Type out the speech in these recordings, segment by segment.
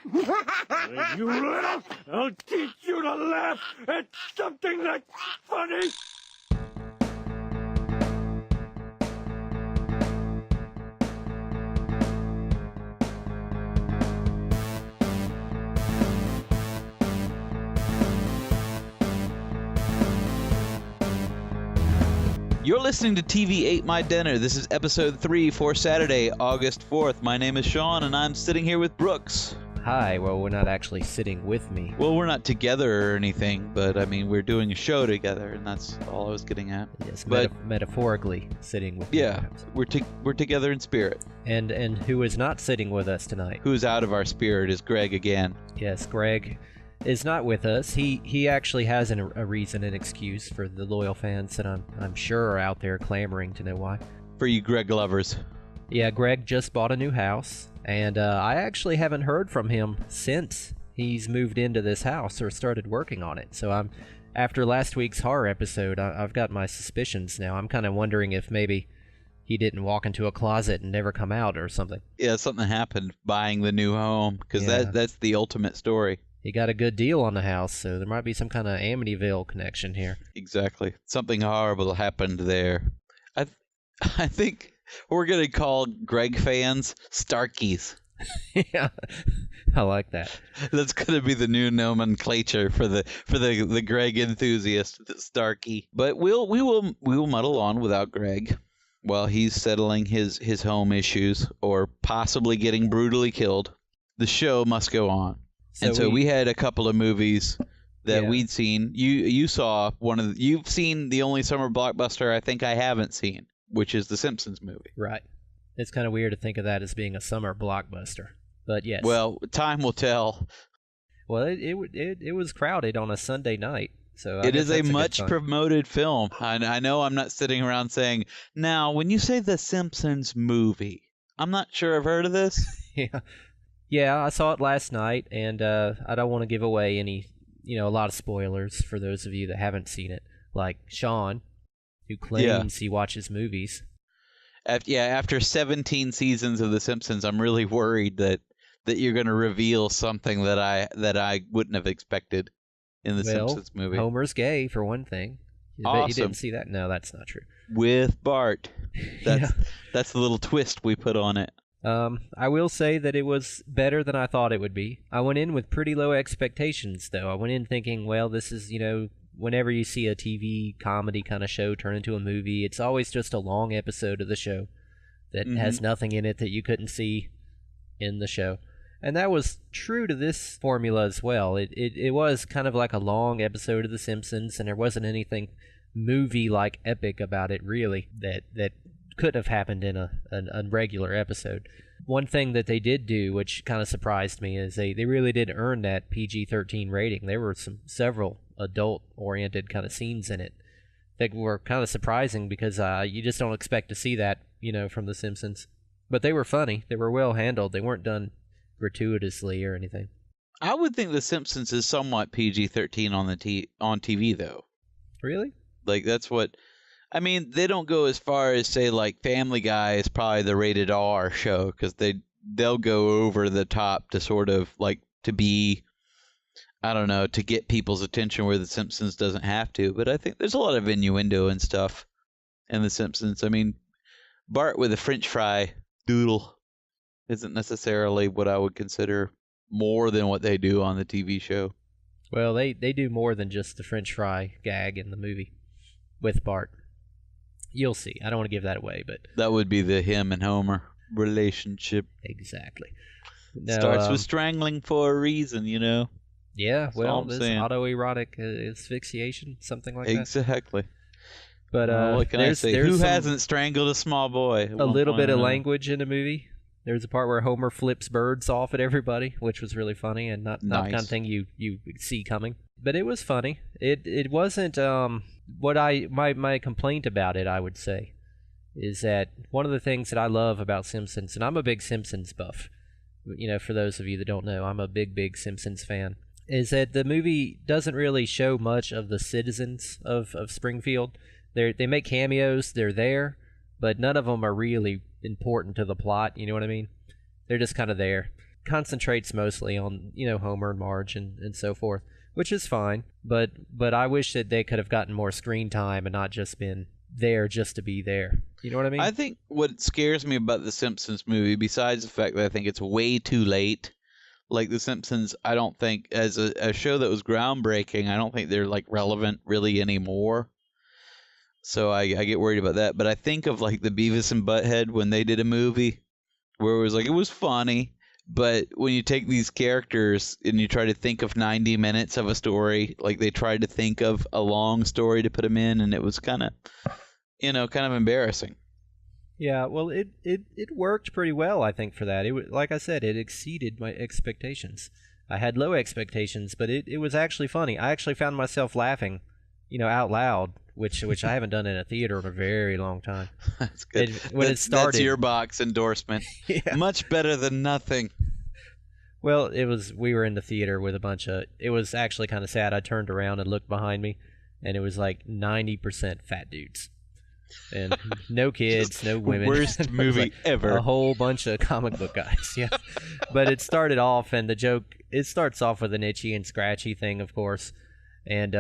You little, I'll teach you to laugh at something that's funny. You're listening to TV Ate My Dinner. This is episode 3 for Saturday, August 4th. My name is Sean, and I'm sitting here with Brooks. Hi. Well, we're not actually sitting with me. Well, we're not together or anything, but I mean, we're doing a show together, and that's all I was getting at. Yes, but metaphorically sitting with me. Yeah, we're together in spirit. And who is not sitting with us tonight? Who's out of our spirit is Greg again. Yes, Greg is not with us. He actually has a reason, an excuse for the loyal fans that I'm sure are out there clamoring to know why. For you Greg lovers. Yeah, Greg just bought a new house, and I actually haven't heard from him since he's moved into this house or started working on it. So after last week's horror episode, I've got my suspicions now. I'm kind of wondering if maybe he didn't walk into a closet and never come out or something. Yeah, something happened buying the new home, because that's the ultimate story. He got a good deal on the house, so there might be some kind of Amityville connection here. Exactly. Something horrible happened there. I think we're going to call Greg fans Starkies. Yeah, I like that. That's going to be the new nomenclature for the Greg enthusiast, the Starkey. But we will muddle on without Greg while he's settling his home issues or possibly getting brutally killed. The show must go on. So we had a couple of movies that we'd seen. You've seen the only summer blockbuster I think I haven't seen, which is the Simpsons movie. Right. It's kind of weird to think of that as being a summer blockbuster, but yes. Well, time will tell. Well, it was crowded on a Sunday night, so it is a much promoted film. I know I'm not sitting around saying, now when you say the Simpsons movie, I'm not sure I've heard of this. Yeah. Yeah, I saw it last night, and I don't want to give away a lot of spoilers for those of you that haven't seen it, like Sean, who claims he watches movies. After 17 seasons of The Simpsons, I'm really worried that you're going to reveal something that I wouldn't have expected in the Simpsons movie. Homer's gay, for one thing. Awesome. You didn't see that? No, that's not true. With Bart. That's the little twist we put on it. I will say that it was better than I thought it would be. I went in with pretty low expectations, though. I went in thinking, well, this is, whenever you see a TV comedy kind of show turn into a movie, it's always just a long episode of the show that has nothing in it that you couldn't see in the show. And that was true to this formula as well. It was kind of like a long episode of The Simpsons, and there wasn't anything movie-like epic about it, really, that could have happened in a regular episode. One thing that they did do, which kind of surprised me, is they really did earn that PG-13 rating. There were several adult-oriented kind of scenes in it that were kind of surprising because you just don't expect to see that, from The Simpsons. But they were funny. They were well handled. They weren't done gratuitously or anything. I would think The Simpsons is somewhat PG-13 on TV, though. Really? Like, that's what... I mean, they don't go as far as, say, like Family Guy is probably the rated R show, because they'll go over the top to sort of, like, to be, I don't know, to get people's attention where The Simpsons doesn't have to. But I think there's a lot of innuendo and stuff in The Simpsons. I mean, Bart with a French fry doodle isn't necessarily what I would consider more than what they do on the TV show. Well, they do more than just the French fry gag in the movie with Bart. You'll see. I don't want to give that away, but... That would be the him and Homer relationship. Exactly. Starts with strangling for a reason, Yeah, That's well, this autoerotic asphyxiation, something like that. Exactly. But what can I say? Who hasn't strangled a small boy? A little bit of language in the movie. There's a part where Homer flips birds off at everybody, which was really funny and not the kind of thing you see coming. But it was funny. It wasn't what my complaint about it, I would say, is that one of the things that I love about Simpsons, and I'm a big Simpsons buff, for those of you that don't know, I'm a big Simpsons fan, is that the movie doesn't really show much of the citizens of Springfield. They make cameos, they're there, but none of them are really important to the plot, you know what I mean? They're just kind of there. concentrates mostly on, Homer and Marge and so forth, which is fine. But I wish that they could have gotten more screen time and not just been there just to be there. You know what I mean? I think what scares me about the Simpsons movie, besides the fact that I think it's way too late, like the Simpsons, I don't think as a show that was groundbreaking, I don't think they're like relevant really anymore. So I get worried about that. But I think of like the Beavis and Butthead when they did a movie where it was like, it was funny, but when you take these characters and you try to think of 90 minutes of a story, like they tried to think of a long story to put them in, and it was kind of embarrassing. Yeah, well, it worked pretty well, I think, for that. Like I said, it exceeded my expectations. I had low expectations, but it was actually funny. I actually found myself laughing, out loud, which I haven't done in a theater in a very long time. That's good. It started, that's your box endorsement. Yeah. Much better than nothing. Well, we were in the theater with it was actually kind of sad. I turned around and looked behind me, and it was like 90% fat dudes. And no kids, no women. Worst movie ever. A whole bunch of comic book guys, yeah. But it started off, and it starts off with an itchy and scratchy thing, of course. And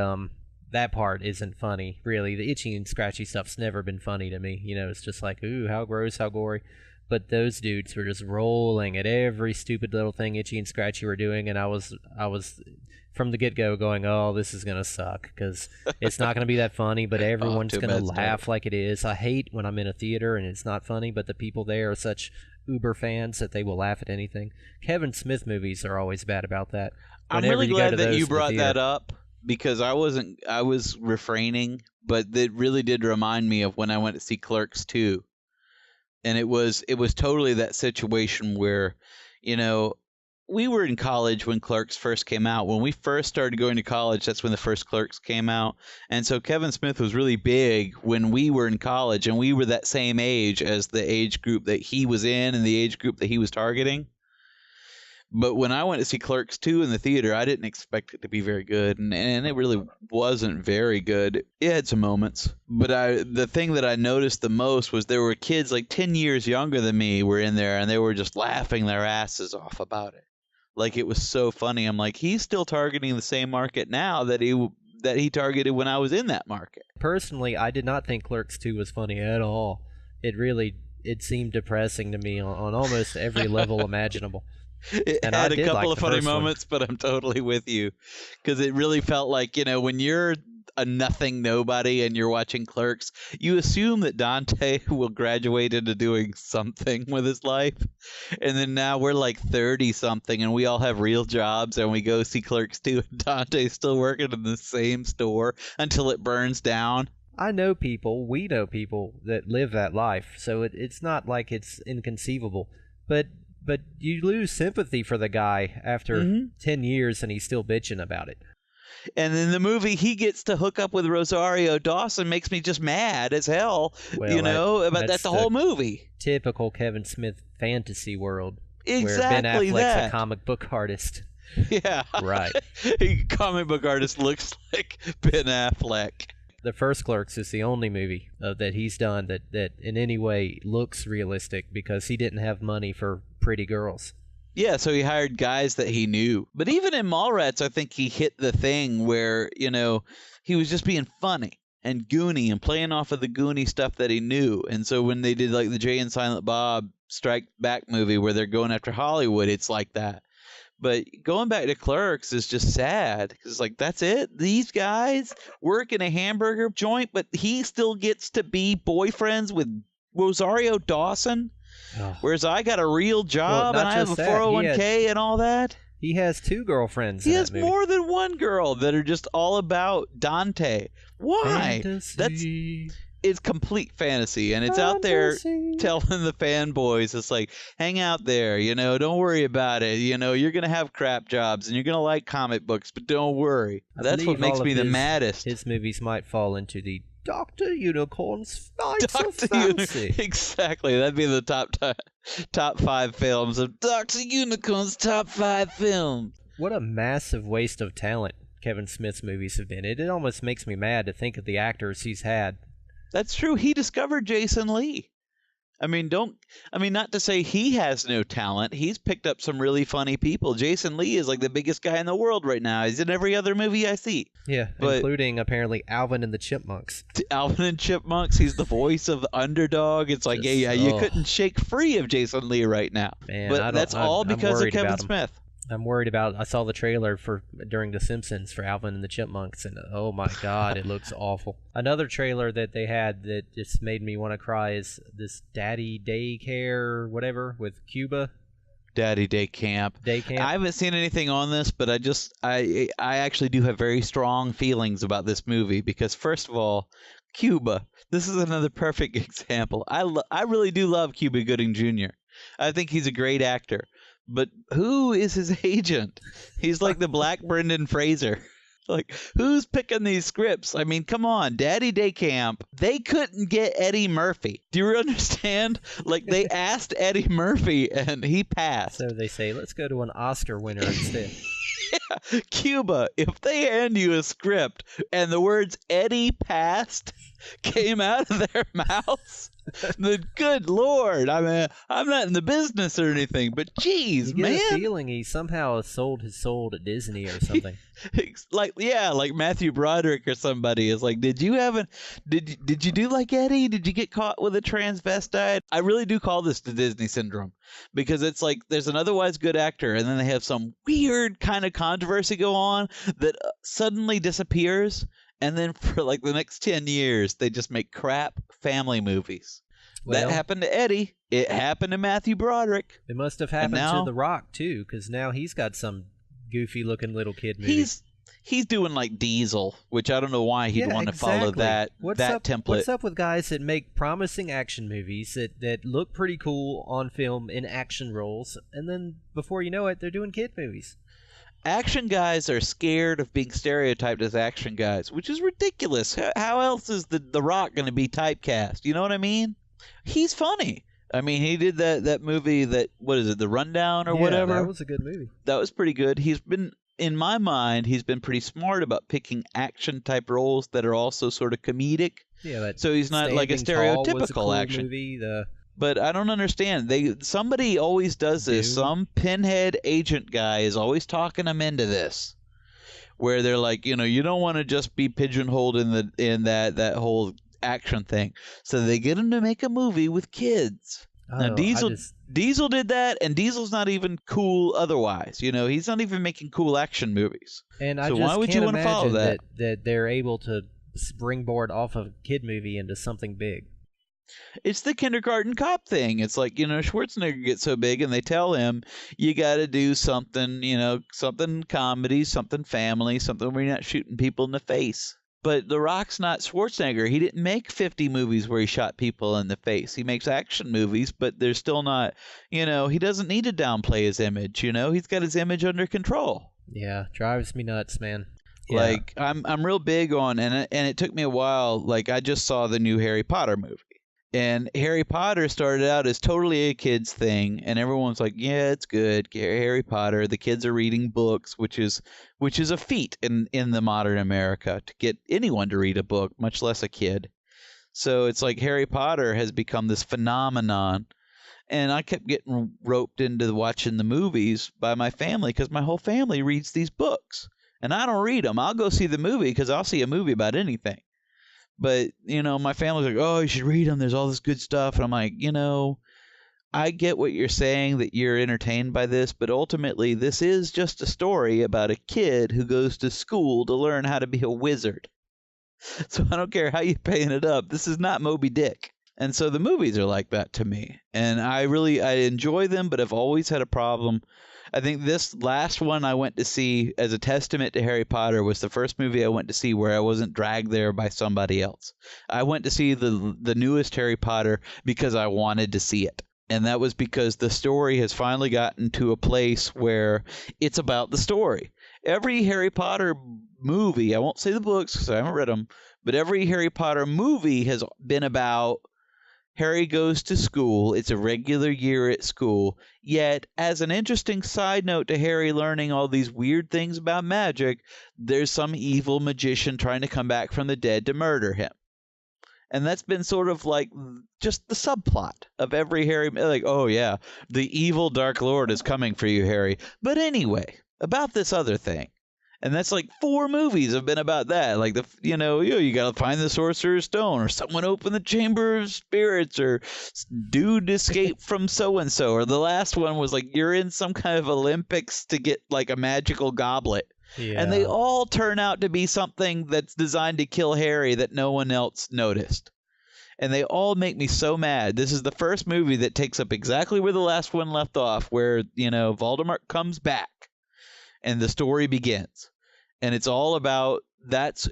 that part isn't funny, really. The itchy and scratchy stuff's never been funny to me. It's just like, ooh, how gross, how gory. But those dudes were just rolling at every stupid little thing Itchy and Scratchy were doing, and I was from the get-go going, oh, this is going to suck, because it's not going to be that funny, but everyone's going to laugh like it is. I hate when I'm in a theater and it's not funny, but the people there are such uber fans that they will laugh at anything. Kevin Smith movies are always bad about that. I'm really glad that you brought that up, because I was refraining, but it really did remind me of when I went to see Clerks 2. And it was totally that situation where, we were in college when Clerks first came out. When we first started going to college, that's when the first Clerks came out. And so Kevin Smith was really big when we were in college, and we were that same age as the age group that he was in and the age group that he was targeting. But when I went to see Clerks 2 in the theater, I didn't expect it to be very good, and it really wasn't very good. It had some moments, but the thing that I noticed the most was there were kids like 10 years younger than me were in there, and they were just laughing their asses off about it. Like, it was so funny. I'm like, he's still targeting the same market now that he targeted when I was in that market. Personally, I did not think Clerks 2 was funny at all. It seemed depressing to me on almost every level imaginable. It had a couple of funny moments, but I'm totally with you, because it really felt like, when you're a nothing nobody and you're watching Clerks, you assume that Dante will graduate into doing something with his life, and then now we're like 30 something and we all have real jobs, and we go see Clerks 2 and Dante's still working in the same store until it burns down. We know people that live that life, so it's not like it's inconceivable, but you lose sympathy for the guy after 10 years and he's still bitching about it. And in the movie, he gets to hook up with Rosario Dawson. Makes me just mad as hell, but that's the whole movie. Typical Kevin Smith fantasy world. Exactly. Where Ben Affleck's a comic book artist. Yeah. Right. Comic book artist looks like Ben Affleck. The first Clerks is the only movie that he's done that in any way looks realistic, because he didn't have money for pretty girls. Yeah, so he hired guys that he knew. But even in Mallrats, I think he hit the thing where, he was just being funny and goony and playing off of the goony stuff that he knew. And so when they did like the Jay and Silent Bob Strike Back movie where they're going after Hollywood, it's like that. But going back to Clerks is just sad, because like, that's it. These guys work in a hamburger joint, but he still gets to be boyfriends with Rosario Dawson. Oh. Whereas I got a real job and I have a 401k and all that. He has two girlfriends. He has more than one girl that are just all about Dante. Why? It's complete fantasy, and it's out there telling the fanboys, it's like, hang out there, don't worry about it. You're going to have crap jobs, and you're going to like comic books, but don't worry. That's what makes me the maddest. His movies might fall into the Dr. Unicorn's Nights of Fancy. Exactly. That'd be the top 5 films of Dr. Unicorn's top 5 films. What a massive waste of talent Kevin Smith's movies have been. It almost makes me mad to think of the actors he's had. That's true. He discovered Jason Lee. Not to say he has no talent. He's picked up some really funny people. Jason Lee is like the biggest guy in the world right now. He's in every other movie I see. Yeah, including apparently Alvin and the Chipmunks. Alvin and Chipmunks. He's the voice of the underdog. It's like, you couldn't shake free of Jason Lee right now. Man, but that's all because of Kevin Smith. I'm worried about. I saw the trailer during The Simpsons for Alvin and the Chipmunks, and oh my God, it looks awful. Another trailer that they had that just made me want to cry is this Daddy Daycare, whatever, with Cuba. Daddy Day Camp. I haven't seen anything on this, but I actually do have very strong feelings about this movie because, first of all, Cuba. This is another perfect example. I really do love Cuba Gooding Jr. I think he's a great actor. But who is his agent? He's like the Black Brendan Fraser. Like, who's picking these scripts? I mean, come on, Daddy Day Camp. They couldn't get Eddie Murphy. Do you understand? Like, they asked Eddie Murphy, and he passed. So they say, let's go to an Oscar winner instead. Yeah. Cuba, if they hand you a script and the words Eddie passed came out of their mouths, then good Lord. I mean, I'm not in the business or anything, but geez, man. You get a feeling he somehow sold his soul to Disney or something. like Matthew Broderick or somebody is like, did you do like Eddie? Did you get caught with a transvestite? I really do call this the Disney syndrome because it's like there's an otherwise good actor and then they have some weird kind of controversy go on that suddenly disappears. And then for like the next 10 years, they just make crap family movies. Well, that happened to Eddie. It happened to Matthew Broderick. It must have happened to The Rock, too, because now he's got some goofy-looking little kid movie. He's doing like Diesel, which I don't know why he'd want to follow that template. What's up with guys that make promising action movies that look pretty cool on film in action roles, and then before you know it, they're doing kid movies? Action guys are scared of being stereotyped as action guys, which is ridiculous. How else is the Rock going to be typecast? You know what I mean? He's funny. I mean, he did that movie The Rundown or whatever. That was a good movie. That was pretty good. In my mind, he's been pretty smart about picking action-type roles that are also sort of comedic. Yeah, so he's not like a stereotypical was a cool action movie. But I don't understand. Somebody always does this. Dude. Some pinhead agent guy is always talking them into this, where they're like, you don't want to just be pigeonholed in that whole action thing. So they get him to make a movie with kids. Now Diesel did that, and Diesel's not even cool otherwise. He's not even making cool action movies. And so why would you want to follow that? That they're able to springboard off of a kid movie into something big. It's the kindergarten cop thing. It's like, Schwarzenegger gets so big and they tell him you got to do something, something comedy, something family, something where you're not shooting people in the face. But The Rock's not Schwarzenegger. He didn't make 50 movies where he shot people in the face. He makes action movies, but they're still not, he doesn't need to downplay his image, He's got his image under control. Yeah, drives me nuts, man. Yeah. Like, I'm real big on, and it took me a while, like, I just saw the new Harry Potter movie. And Harry Potter started out as totally a kid's thing, and everyone's like, yeah, it's good. Harry Potter, the kids are reading books, which is a feat in the modern America to get anyone to read a book, much less a kid. So it's like Harry Potter has become this phenomenon. And I kept getting roped into watching the movies by my family because my whole family reads these books. And I don't read them. I'll go see the movie because I'll see a movie about anything. But, my family's like, oh, you should read them. There's all this good stuff. And I'm like, I get what you're saying, that you're entertained by this. But ultimately, this is just a story about a kid who goes to school to learn how to be a wizard. So I don't care how you paint it up. This is not Moby Dick. And so the movies are like that to me. And I enjoy them, but I've always had a problem. I think this last one I went to see as a testament to Harry Potter was the first movie I went to see where I wasn't dragged there by somebody else. I went to see the newest Harry Potter because I wanted to see it. And that was because the story has finally gotten to a place where it's about the story. Every Harry Potter movie, I won't say the books because I haven't read them, but every Harry Potter movie has been about Harry goes to school. It's a regular year at school. Yet, as an interesting side note to Harry learning all these weird things about magic, there's some evil magician trying to come back from the dead to murder him. And that's been sort of like just the subplot of every Harry, like, oh yeah, the evil Dark Lord is coming for you, Harry. But anyway, about this other thing. And that's like 4 movies have been about that. Like, you got to find the Sorcerer's Stone, or someone open the Chamber of Spirits, or dude escape from so-and-so. Or the last one was like, you're in some kind of Olympics to get like a magical goblet. Yeah. And they all turn out to be something that's designed to kill Harry that no one else noticed. And they all make me so mad. This is the first movie that takes up exactly where the last one left off, where, Voldemort comes back and the story begins. And it's all about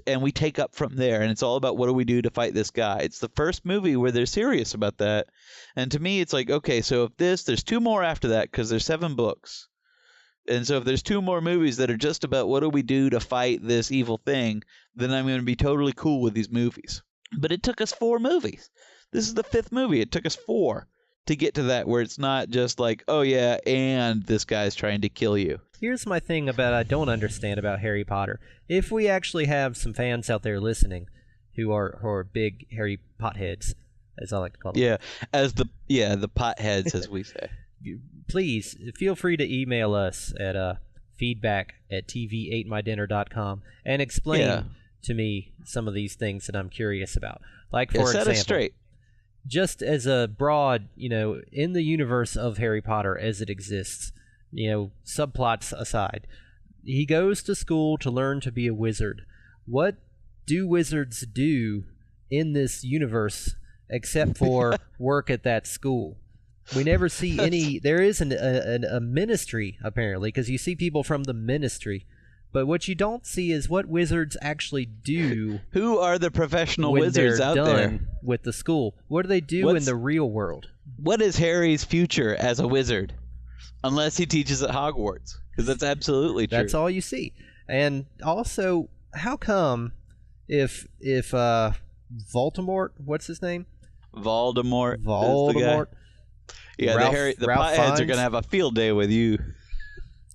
and we take up from there. And it's all about, what do we do to fight this guy? It's the first movie where they're serious about that. And to me, it's like, okay, so if there's 2 more after that, because there's 7 books. And so if there's 2 more movies that are just about what do we do to fight this evil thing, then I'm going to be totally cool with these movies. But it took us 4 movies. This is the 5th movie. It took us 4 to get to that, where it's not just like, oh yeah, and this guy's trying to kill you. Here's my thing about I don't understand about Harry Potter. If we actually have some fans out there listening who are big Harry Potheads, as I like to call them. Yeah, the potheads, as we say. Please feel free to email us at feedback@tv8mydinner.com and explain to me some of these things that I'm curious about. Like, for example, set us straight. Just as a broad, in the universe of Harry Potter as it exists, subplots aside, he goes to school to learn to be a wizard. What do wizards do in this universe except for work at that school? We never see any. There is a ministry, apparently, because you see people from the ministry. But what you don't see is what wizards actually do. Who are the professional when wizards they're out done there? With the school? What do they do in the real world? What is Harry's future as a wizard? Unless he teaches at Hogwarts. Because that's absolutely true. That's all you see. And also, how come if Voldemort, what's his name? Voldemort. Is the guy. Yeah, the potheads are going to have a field day with you.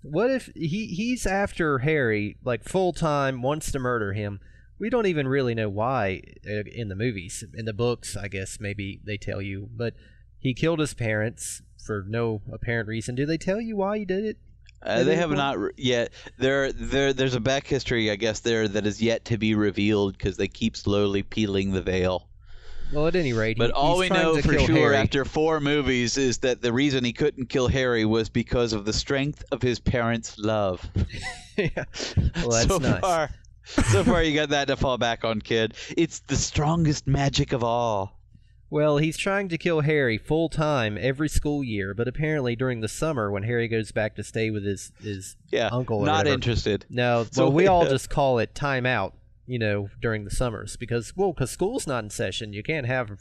What if he's after Harry, like, full-time, wants to murder him? We don't even really know why in the movies. In the books, I guess, maybe they tell you. But he killed his parents for no apparent reason. Do they tell you why he did it? They have not yet. There's a back history, I guess, there that is yet to be revealed, because they keep slowly peeling the veil. Well, at any rate, but all we know for sure after 4 movies is that the reason he couldn't kill Harry was because of the strength of his parents' love. Yeah. Well, that's nice. So far, you got that to fall back on, kid. It's the strongest magic of all. Well, he's trying to kill Harry full-time every school year, but apparently during the summer when Harry goes back to stay with his uncle or not whatever, interested. No, so we all just call it time out. During the summers, because school's not in session. You can't have,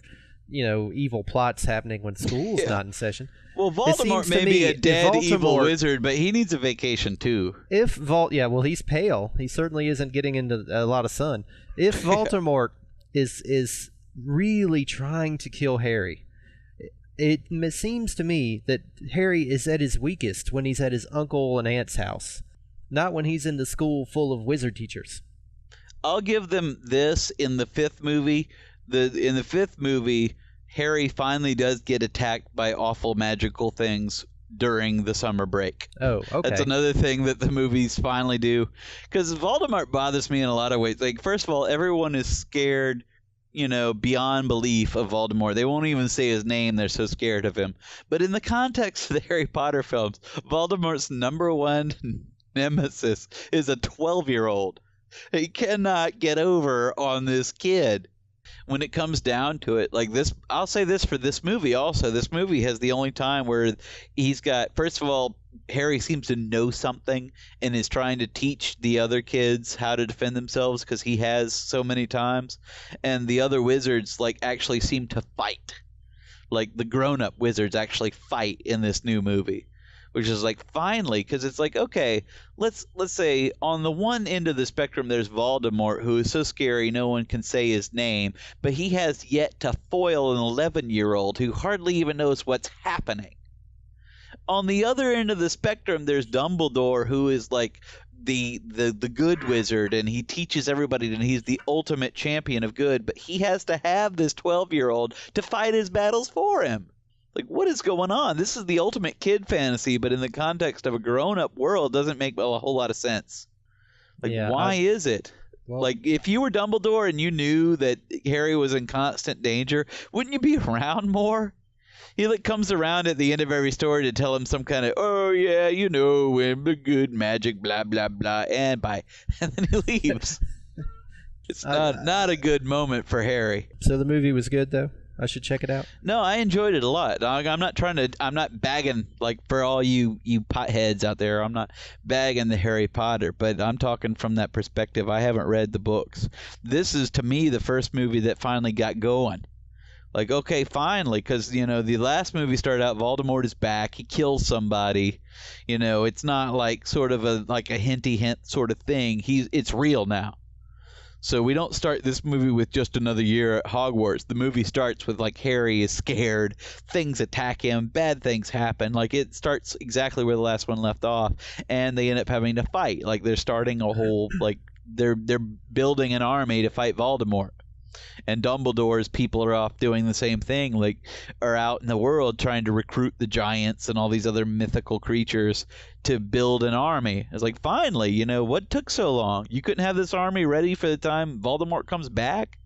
evil plots happening when school's not in session. Well, Voldemort may be a dead evil wizard, but he needs a vacation too. Well, he's pale. He certainly isn't getting into a lot of sun. If Voldemort is really trying to kill Harry, it seems to me that Harry is at his weakest when he's at his uncle and aunt's house, not when he's in the school full of wizard teachers. I'll give them this in the 5th movie. In the 5th movie, Harry finally does get attacked by awful magical things during the summer break. Oh, okay. That's another thing that the movies finally do. Because Voldemort bothers me in a lot of ways. Like, first of all, everyone is scared, beyond belief of Voldemort. They won't even say his name. They're so scared of him. But in the context of the Harry Potter films, Voldemort's number one nemesis is a 12-year-old. He cannot get over on this kid. When it comes down to it, like this, I'll say this for this movie also. This movie has the only time where he's got, first of all, Harry seems to know something and is trying to teach the other kids how to defend themselves because he has so many times. And the other wizards, like, actually seem to fight. Like, the grown-up wizards actually fight in this new movie. Which is like, finally, because it's like, okay, let's say on the one end of the spectrum there's Voldemort, who is so scary no one can say his name, but he has yet to foil an 11-year-old who hardly even knows what's happening. On the other end of the spectrum, there's Dumbledore, who is like the good wizard, and he teaches everybody, and he's the ultimate champion of good, but he has to have this 12-year-old to fight his battles for him. Like, what is going on? This is the ultimate kid fantasy, but in the context of a grown-up world, doesn't make a whole lot of sense. Like, why is it? Well, Like, if you were Dumbledore and you knew that Harry was in constant danger, wouldn't you be around more? He like comes around at the end of every story to tell him some kind of, oh yeah, you know, the good magic, blah blah blah, and bye, and then he leaves. It's not a good moment for Harry. So the movie was good though. I should check it out. No, I enjoyed it a lot. I'm not bagging, like, for all you potheads out there, I'm not bagging the Harry Potter, but I'm talking from that perspective. I haven't read the books. This is, to me, the first movie that finally got going. Like, okay, finally, because, you know, the last movie started out, Voldemort is back, he kills somebody. You know, it's not like sort of a hinty hint sort of thing. It's real now. So we don't start this movie with just another year at Hogwarts. The movie starts with, like, Harry is scared, things attack him, bad things happen. Like, it starts exactly where the last one left off, and they end up having to fight. Like, they're starting a whole, like, they're building an army to fight Voldemort. And Dumbledore's people are off doing the same thing, like, are out in the world trying to recruit the giants and all these other mythical creatures to build an army. It's like, finally, you know, what took so long? You couldn't have this army ready for the time Voldemort comes back?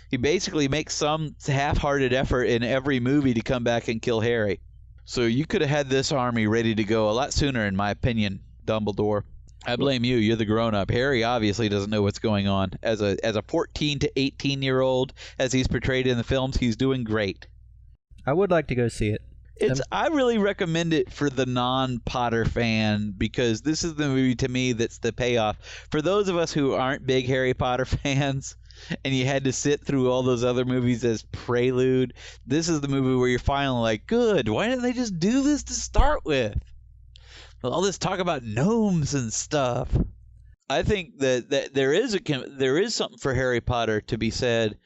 He basically makes some half-hearted effort in every movie to come back and kill Harry. So you could have had this army ready to go a lot sooner, in my opinion, Dumbledore. I blame you. You're the grown-up. Harry obviously doesn't know what's going on. As a 14 to 18-year-old, as he's portrayed in the films, he's doing great. I would like to go see it. I really recommend it for the non-Potter fan, because this is the movie to me that's the payoff. For those of us who aren't big Harry Potter fans, and you had to sit through all those other movies as prelude, this is the movie where you're finally like, good, why didn't they just do this to start with? All this talk about gnomes and stuff. I think that there is something for Harry Potter to be said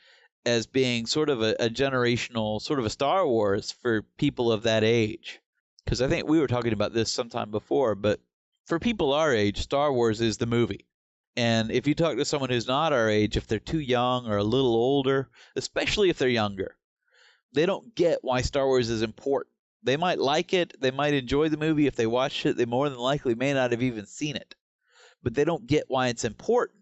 as being sort of a generational, sort of a Star Wars for people of that age. Because I think we were talking about this sometime before, but for people our age, Star Wars is the movie. And if you talk to someone who's not our age, if they're too young or a little older, especially if they're younger, they don't get why Star Wars is important. They might like it, they might enjoy the movie. If they watched it, they more than likely may not have even seen it. But they don't get why it's important.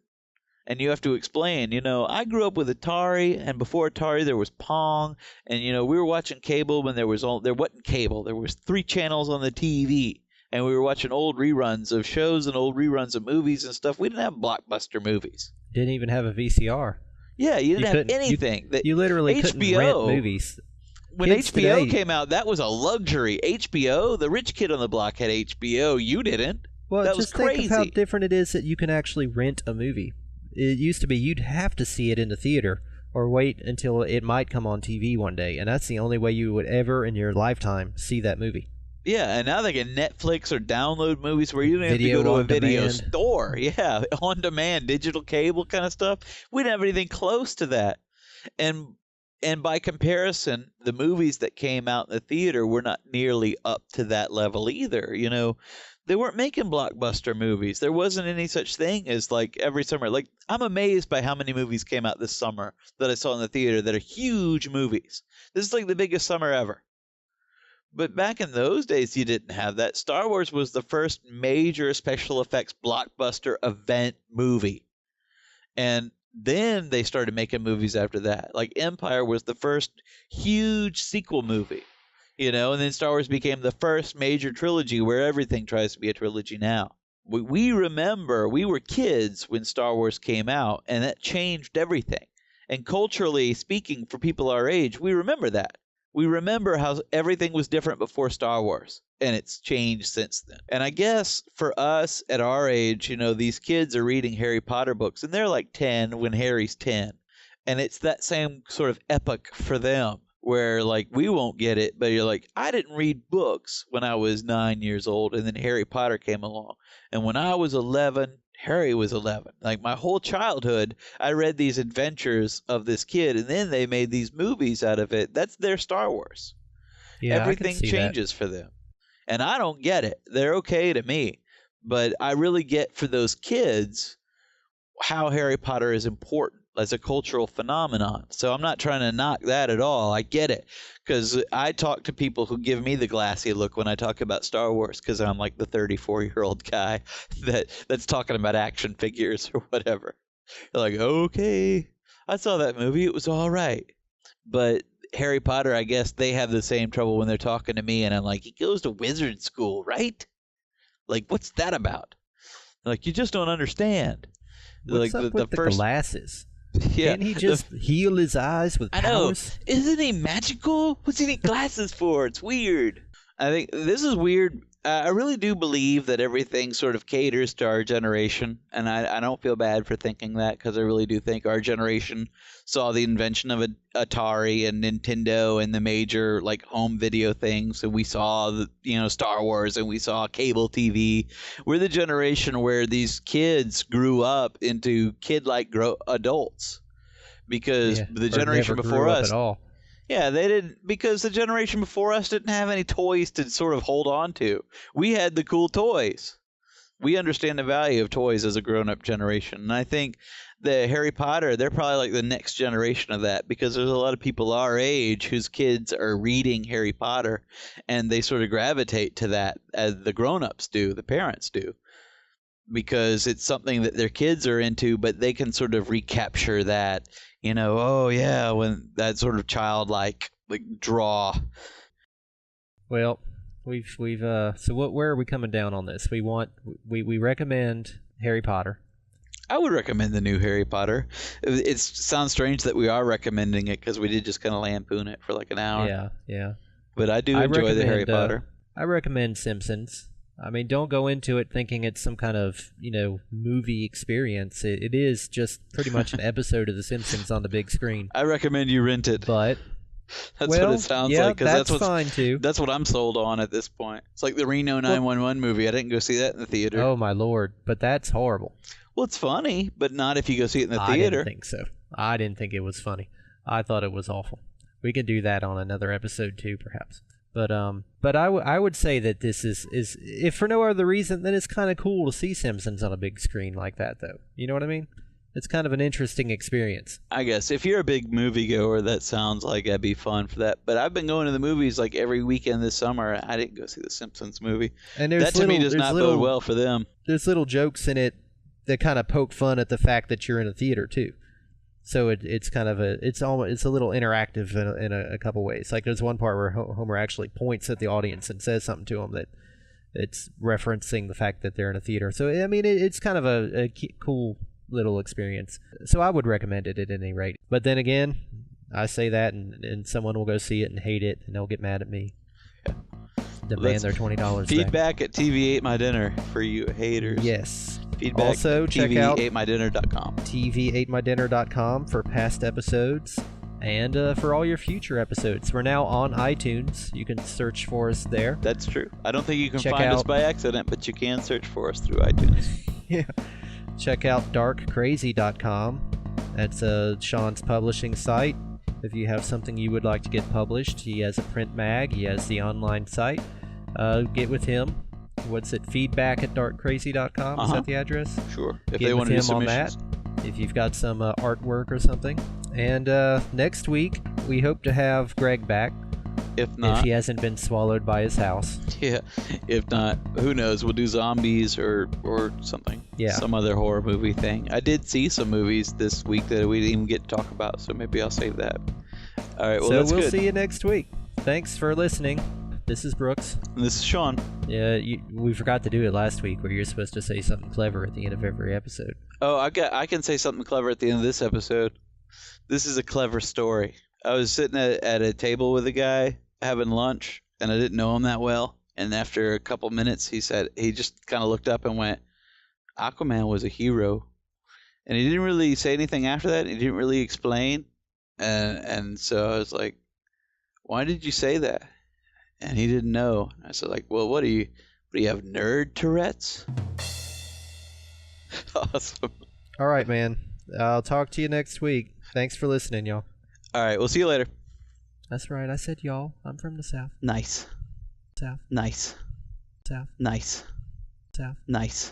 And you have to explain, you know, I grew up with Atari, and before Atari there was Pong, and, you know, we were watching cable when there wasn't cable. There was 3 channels on the TV, and we were watching old reruns of shows and old reruns of movies and stuff. We didn't have blockbuster movies. Didn't even have a VCR. Yeah, you didn't have anything. You literally couldn't rent movies. When Kids HBO today came out, that was a luxury. HBO, the rich kid on the block had HBO. You didn't. Well, that just was crazy. think of how different it is that you can actually rent a movie. It used to be you'd have to see it in the theater or wait until it might come on TV one day, and that's the only way you would ever in your lifetime see that movie. Yeah, and now they can Netflix or download movies where you don't have to Video go to a on video demand. store. Yeah, on demand, digital cable kind of stuff. We didn't have anything close to that. And by comparison, the movies that came out in the theater were not nearly up to that level either. You know, they weren't making blockbuster movies. There wasn't any such thing as, like, every summer. Like, I'm amazed by how many movies came out this summer that I saw in the theater that are huge movies. This is like the biggest summer ever. But back in those days, you didn't have that. Star Wars was the first major special effects blockbuster event movie. And then they started making movies after that. Like, Empire was the first huge sequel movie, you know, and then Star Wars became the first major trilogy where everything tries to be a trilogy now. We remember, we were kids when Star Wars came out, and that changed everything. And culturally speaking, for people our age, we remember that. We remember how everything was different before Star Wars, and it's changed since then. And I guess for us at our age, you know, these kids are reading Harry Potter books, and they're like 10 when Harry's 10. And it's that same sort of epoch for them, where, like, we won't get it, but you're like, I didn't read books when I was 9 years old, and then Harry Potter came along. And when I was 11, Harry was 11. Like, my whole childhood, I read these adventures of this kid, and then they made these movies out of it. That's their Star Wars. Yeah, Everything I can see changes for them. And I don't get it. They're okay to me. But I really get for those kids how Harry Potter is important as a cultural phenomenon. So I'm not trying to knock that at all. I get it. Because I talk to people who give me the glassy look when I talk about Star Wars, because I'm like the 34-year-old guy that's talking about action figures or whatever. They're like, okay, I saw that movie. It was all right. But Harry Potter, I guess they have the same trouble when they're talking to me, and I'm like, he goes to wizard school, right? Like, what's that about? Like, you just don't understand. What's like up with the glasses? Yeah, Can't he just heal his eyes with powers? I know. Isn't he magical? What's he need glasses for? It's weird. I think this is weird. I really do believe that everything sort of caters to our generation, and I don't feel bad for thinking that, because I really do think our generation saw the invention of Atari and Nintendo and the major like home video things, and we saw Star Wars, and we saw cable TV. We're the generation where these kids grew up into kid-like adults, because the generation before us at all. Yeah, they didn't, because the generation before us didn't have any toys to sort of hold on to. We had the cool toys. We understand the value of toys as a grown-up generation. And I think the Harry Potter, they're probably like the next generation of that, because there's a lot of people our age whose kids are reading Harry Potter, and they sort of gravitate to that as the grown-ups do, the parents do, because it's something that their kids are into, but they can sort of recapture that. Oh yeah, when that sort of childlike draw. Well, we've so where are we coming down on this? We recommend Harry Potter. I would recommend the new Harry Potter. It sounds strange that we are recommending it, because we did just kind of lampoon it for like an hour. Yeah. But I do enjoy the Harry Potter. I recommend Simpsons. I mean, don't go into it thinking it's some kind of, movie experience. It is just pretty much an episode of The Simpsons on the big screen. I recommend you rent it. But that's what it sounds like. That's fine too. That's what I'm sold on at this point. It's like the Reno 911 movie. I didn't go see that in the theater. Oh my lord! But that's horrible. Well, it's funny, but not if you go see it in the theater. I didn't think so. I didn't think it was funny. I thought it was awful. We could do that on another episode too, perhaps. But I would say that this is if for no other reason, then it's kind of cool to see Simpsons on a big screen like that, though. You know what I mean? It's kind of an interesting experience. I guess if you're a big moviegoer, that sounds like that'd be fun for that. But I've been going to the movies like every weekend this summer. I didn't go see the Simpsons movie. And that to me does not bode well for them. There's little jokes in it that kind of poke fun at the fact that you're in a theater too. So it's kind of it's a little interactive in a couple ways. Like there's one part where Homer actually points at the audience and says something to them that it's referencing the fact that they're in a theater. So I mean it's kind of a cool little experience. So I would recommend it at any rate. But then again, I say that and someone will go see it and hate it and they'll get mad at me. Demand their $20 feedback at TV Ate My Dinner for you haters. Yes. Feedback also, check out TV8MyDinner.com. TV8MyDinner.com for past episodes and for all your future episodes. We're now on iTunes. You can search for us there. That's true. I don't think you can find us by accident, but you can search for us through iTunes. Yeah. Check out darkcrazy.com. That's Sean's publishing site. If you have something you would like to get published, he has a print mag. He has the online site. Get with him. What's it? Feedback at darkcrazy.com. Is that the address? Sure. If they want to do submissions. On that. If you've got some artwork or something. And next week, we hope to have Greg back. If not, if he hasn't been swallowed by his house. Yeah. If not, who knows? We'll do zombies or something. Yeah. Some other horror movie thing. I did see some movies this week that we didn't even get to talk about, so maybe I'll save that. All right. Well, so that's we'll good. See you next week. Thanks for listening. This is Brooks. And this is Sean. Yeah, we forgot to do it last week where you're supposed to say something clever at the end of every episode. Oh, I can say something clever at the end of this episode. This is a clever story. I was sitting at a table with a guy having lunch, and I didn't know him that well. And after a couple minutes, he just kind of looked up and went, Aquaman was a hero. And he didn't really say anything after that. He didn't really explain. And so I was like, why did you say that? And he didn't know. I said, like, well, what do you have, nerd Tourette's? Awesome. All right, man. I'll talk to you next week. Thanks for listening, y'all. All right, we'll see you later. That's right. I said y'all. I'm from the South. Nice. South. Nice. South. Nice. South. Nice.